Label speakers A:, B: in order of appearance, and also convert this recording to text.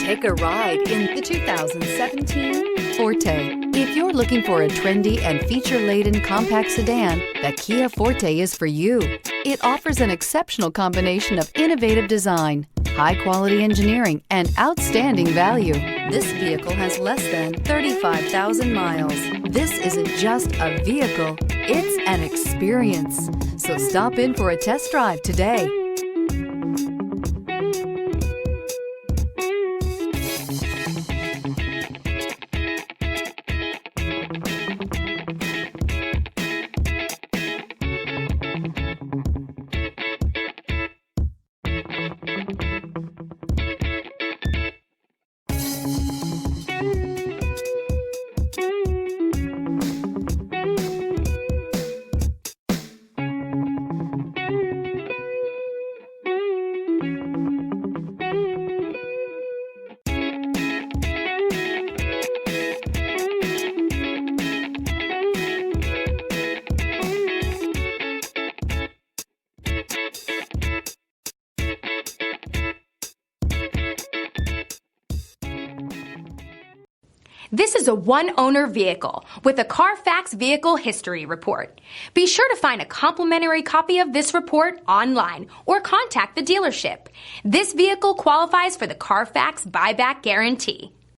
A: Take a ride in the 2017 Forte. If you're looking for a trendy and feature-laden compact sedan, the Kia Forte is for you. It offers an exceptional combination of innovative design, high-quality engineering, and outstanding value. This vehicle has less than 35,000 miles. This isn't just a vehicle, it's an experience. So stop in for a test drive today.
B: This is a one-owner vehicle with a Carfax Vehicle History Report. Be sure to find a complimentary copy of this report online or contact the dealership. This vehicle qualifies for the Carfax Buyback Guarantee.